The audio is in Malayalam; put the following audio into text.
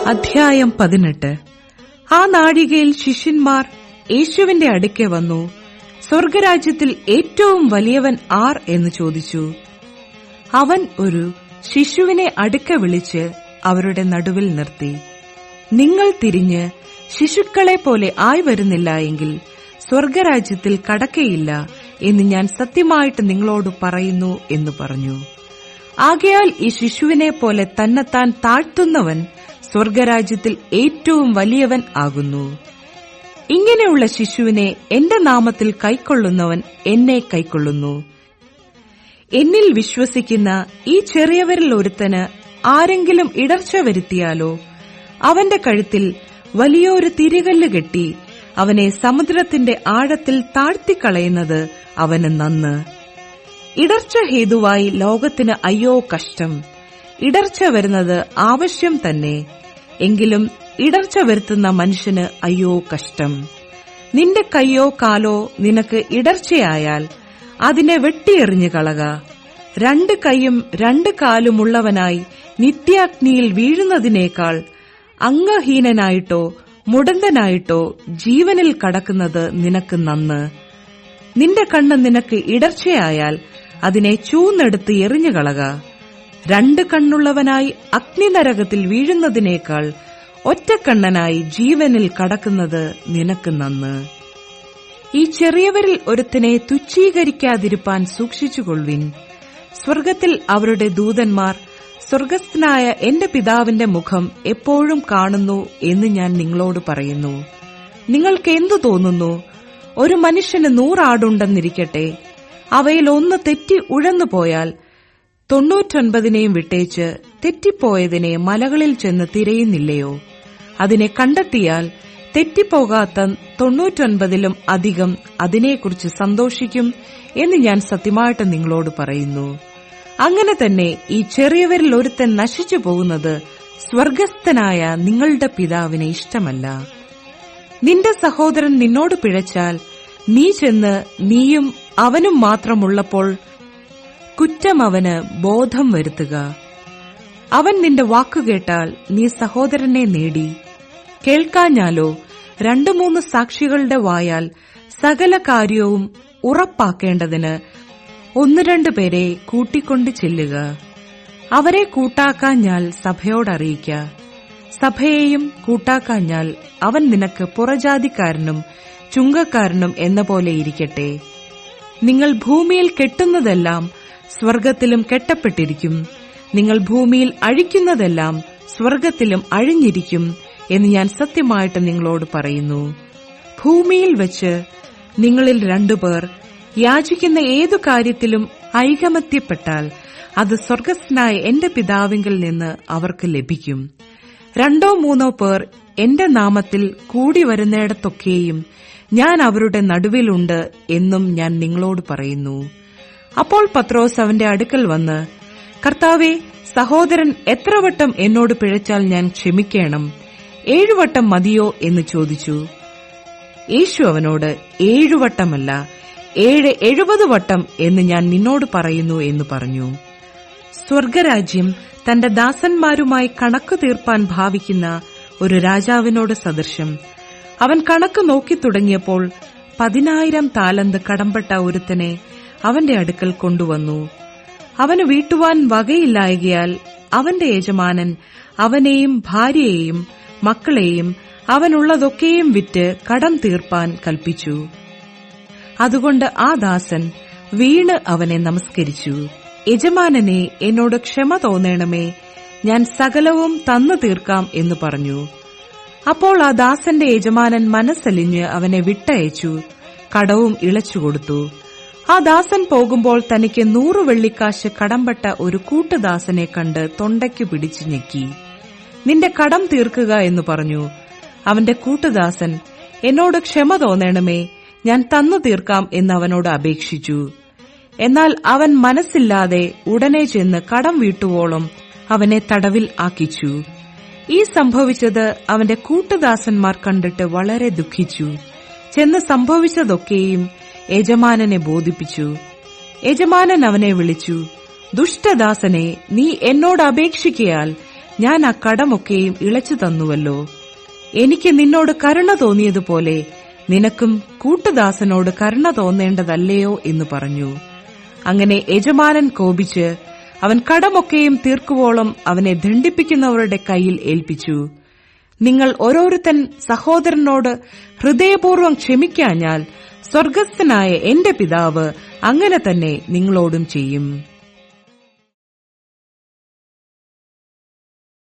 അധ്യായം 18. ആ നാഴികയിൽ ശിഷ്യന്മാർ യേശുവിന്റെ അടുക്കെ വന്നു, സ്വർഗരാജ്യത്തിൽ ഏറ്റവും വലിയവൻ ആർ എന്ന് ചോദിച്ചു. അവൻ ഒരു ശിശുവിനെ അടുക്കെ വിളിച്ച് അവരുടെ നടുവിൽ നിർത്തി, നിങ്ങൾ തിരിഞ്ഞ് ശിശുക്കളെ പോലെ ആയി വരുന്നില്ല എങ്കിൽ സ്വർഗരാജ്യത്തിൽ കടക്കയില്ല എന്ന് ഞാൻ സത്യമായിട്ട് നിങ്ങളോട് പറയുന്നു എന്ന് പറഞ്ഞു. ആകയാൽ ഈ ശിശുവിനെ പോലെ തന്നെത്താൻ താഴ്ത്തുന്നവൻ സ്വർഗരാജ്യത്തിൽ ഏറ്റവും വലിയവൻ ആകുന്നു. ഇങ്ങനെയുള്ള ശിശുവിനെ എന്റെ നാമത്തിൽ കൈക്കൊള്ളുന്നവൻ എന്നെ കൈക്കൊള്ളുന്നു. എന്നിൽ വിശ്വസിക്കുന്ന ഈ ചെറിയവരിൽ ഒരുത്തന് ആരെങ്കിലും ഇടർച്ച വരുത്തിയാലോ അവന്റെ കഴുത്തിൽ വലിയൊരു തിരികല്ല് കെട്ടി അവനെ സമുദ്രത്തിന്റെ ആഴത്തിൽ താഴ്ത്തിക്കളയുന്നത് അവന് നന്ന്. ഇടർച്ച ഹേതുവായി ലോകത്തിന് അയ്യോ കഷ്ടം. ഇടർച്ച വരുന്നത് ആവശ്യം തന്നെ, എങ്കിലും ഇടർച്ച വരുത്തുന്ന മനുഷ്യന് അയ്യോ കഷ്ടം. നിന്റെ കയ്യോ കാലോ നിനക്ക് ഇടർച്ചയായാൽ അതിനെ വെട്ടിയെറിഞ്ഞു കളക. 2 കൈയും 2 കാലുമുള്ളവനായി നിത്യാഗ്നിയിൽ വീഴുന്നതിനേക്കാൾ അംഗഹീനനായിട്ടോ മുടന്തനായിട്ടോ ജീവനിൽ കടക്കുന്നത് നിനക്ക് നന്ന്. നിന്റെ കണ്ണ് നിനക്ക് ഇടർച്ചയായാൽ അതിനെ ചൂന്നെടുത്ത് എറിഞ്ഞുകളക. 2 കണ്ണുള്ളവനായി അഗ്നിനരകത്തിൽ വീഴുന്നതിനേക്കാൾ ഒറ്റക്കണ്ണനായി ജീവനിൽ കടക്കുന്നത് നിനക്ക് നന്ന്. ഈ ചെറിയവരിൽ ഒരുത്തനെ തുച്ഛീകരിക്കാതിരിപ്പാൻ സൂക്ഷിച്ചുകൊള്ളുവിൻ. സ്വർഗത്തിൽ അവരുടെ ദൂതന്മാർ സ്വർഗസ്ഥനായ എന്റെ പിതാവിന്റെ മുഖം എപ്പോഴും കാണുന്നു എന്ന് ഞാൻ നിങ്ങളോട് പറയുന്നു. നിങ്ങൾക്ക് എന്തു തോന്നുന്നു? ഒരു മനുഷ്യന് 100 ആടുണ്ടെന്നിരിക്കട്ടെ, അവയിൽ 1 തെറ്റി ഉഴന്നുപോയാൽ 99 വിട്ടേച്ച് തെറ്റിപ്പോയതിനെ മലകളിൽ ചെന്ന് തിരയുന്നില്ലയോ? അതിനെ കണ്ടെത്തിയാൽ തെറ്റിപ്പോകാത്ത 99 അധികം അതിനെക്കുറിച്ച് സന്തോഷിക്കും എന്ന് ഞാൻ സത്യമായിട്ട് നിങ്ങളോട് പറയുന്നു. അങ്ങനെ തന്നെ ഈ ചെറിയവരിൽ ഒരുത്തൻ നശിച്ചു പോകുന്നത് സ്വർഗസ്ഥനായ നിങ്ങളുടെ പിതാവിന് ഇഷ്ടമല്ല. നിന്റെ സഹോദരൻ നിന്നോട് പിഴച്ചാൽ നീ ചെന്ന് നീയും അവനും മാത്രമുള്ളപ്പോൾ കുറ്റം അവന് ബോധം വരുത്തുക. അവൻ നിന്റെ വാക്കുകേട്ടാൽ നീ സഹോദരനെ നേടി. കേൾക്കാഞ്ഞാലോ 2-3 സാക്ഷികളുടെ വായാൽ സകല കാര്യവും ഉറപ്പാക്കേണ്ടതിന് 1-2 പേരെ കൂട്ടിക്കൊണ്ട് ചെല്ലുക. അവരെ കൂട്ടാക്കാഞ്ഞാൽ സഭയോടറിയിക്ക. സഭയെയും കൂട്ടാക്കാഞ്ഞാൽ അവൻ നിനക്ക് പുറജാതിക്കാരനും ചുങ്കക്കാരനും എന്ന പോലെ ഇരിക്കട്ടെ. നിങ്ങൾ ഭൂമിയിൽ കെട്ടുന്നതെല്ലാം സ്വർഗത്തിലും കെട്ടപ്പെട്ടിരിക്കും, നിങ്ങൾ ഭൂമിയിൽ അഴിക്കുന്നതെല്ലാം സ്വർഗത്തിലും അഴിഞ്ഞിരിക്കും എന്ന് ഞാൻ സത്യമായിട്ട് നിങ്ങളോട് പറയുന്നു. ഭൂമിയിൽ വെച്ച് നിങ്ങളിൽ 2 പേർ യാചിക്കുന്ന ഏതു കാര്യത്തിലും ഐകമത്യപ്പെട്ടാൽ അത് സ്വർഗസ്ഥനായ എന്റെ പിതാവിങ്കിൽ നിന്ന് അവർക്ക് ലഭിക്കും. 2-3 പേർ എന്റെ നാമത്തിൽ കൂടി വരുന്നിടത്തൊക്കെയും ഞാൻ അവരുടെ നടുവിലുണ്ട് എന്നും ഞാൻ നിങ്ങളോട് പറയുന്നു. അപ്പോൾ പത്രോസ് അവന്റെ അടുക്കൽ വന്ന്, കർത്താവേ, സഹോദരൻ എത്ര വട്ടം എന്നോട് പിഴച്ചാൽ ഞാൻ ക്ഷമിക്കണം? 7 വട്ടം മതിയോ എന്ന് ചോദിച്ചു. യേശു അവനോട്, 7 വട്ടമല്ല 70 വട്ടം എന്ന് ഞാൻ നിന്നോട് പറയുന്നു എന്ന് പറഞ്ഞു. സ്വർഗരാജ്യം തന്റെ ദാസന്മാരുമായി കണക്ക് തീർപ്പാൻ ഭാവിക്കുന്ന ഒരു രാജാവിനോട് സദൃശം. അവൻ കണക്ക് നോക്കി തുടങ്ങിയപ്പോൾ 10,000 താലന്ത് കടമ്പെട്ട ഒരുത്തനെ അവന്റെ അടുക്കൽ കൊണ്ടുവന്നു. അവന് വീട്ടുവാൻ വകയില്ലായകയാൽ അവന്റെ യജമാനൻ അവനെയും ഭാര്യയെയും മക്കളെയും അവനുള്ളതൊക്കെയും വിറ്റ് കടം തീർപ്പാൻ കൽപ്പിച്ചു. അതുകൊണ്ട് ആ ദാസൻ വീണ് അവനെ നമസ്കരിച്ചു. യജമാനനെ, എന്നോട് ക്ഷമ തോന്നണമേ, ഞാൻ സകലവും തന്നു തീർക്കാം എന്ന് പറഞ്ഞു. അപ്പോൾ ആ ദാസന്റെ യജമാനൻ മനസ്സലിഞ്ഞ് അവനെ വിട്ടയച്ചു, കടവും ഇളച്ചുകൊടുത്തു. ആ ദാസൻ പോകുമ്പോൾ തനിക്ക് 100 വെള്ളിക്കാശ് കടംപെട്ട ഒരു കൂട്ടുദാസനെ കണ്ട് തൊണ്ടയ്ക്കു പിടിച്ചു ഞെക്കി. നിന്റെ കടം തീർക്കുക എന്ന് പറഞ്ഞു. അവന്റെ കൂട്ടുദാസൻ, എന്നോട് ക്ഷമ തോന്നണമേ, ഞാൻ തന്നു തീർക്കാം എന്ന് അവനോട് അപേക്ഷിച്ചു. എന്നാൽ അവൻ മനസ്സില്ലാതെ ഉടനെ ചെന്ന് കടം വീട്ടുവോളം അവനെ തടവിൽ ആക്കിച്ചു. ഈ സംഭവിച്ചത് അവന്റെ കൂട്ടുദാസന്മാർ കണ്ടിട്ട് വളരെ ദുഃഖിച്ചു. ചെന്ന് സംഭവിച്ചതൊക്കെയും യജമാനനെ ബോധിപ്പിച്ചു. യജമാനൻ അവനെ വിളിച്ചു, ദുഷ്ടദാസനെ, നീ എന്നോട് അപേക്ഷിക്കയാൽ ഞാൻ ആ കടമൊക്കെയും ഇളച്ചു തന്നുവല്ലോ. എനിക്ക് നിന്നോട് കരുണ തോന്നിയതുപോലെ നിനക്കും കൂട്ടുദാസനോട് കരുണ തോന്നേണ്ടതല്ലയോ എന്ന് പറഞ്ഞു. അങ്ങനെ യജമാനൻ കോപിച്ച് അവൻ കടമൊക്കെയും തീർക്കുവോളം അവനെ ദണ്ഡിപ്പിക്കുന്നവരുടെ കയ്യിൽ ഏൽപ്പിച്ചു. നിങ്ങൾ ഓരോരുത്തൻ സഹോദരനോട് ഹൃദയപൂർവ്വം ക്ഷമിക്കാഞ്ഞാൽ സ്വർഗസ്ഥനായ എന്റെ പിതാവ് അങ്ങനെ തന്നെ നിങ്ങളോടും ചെയ്യും.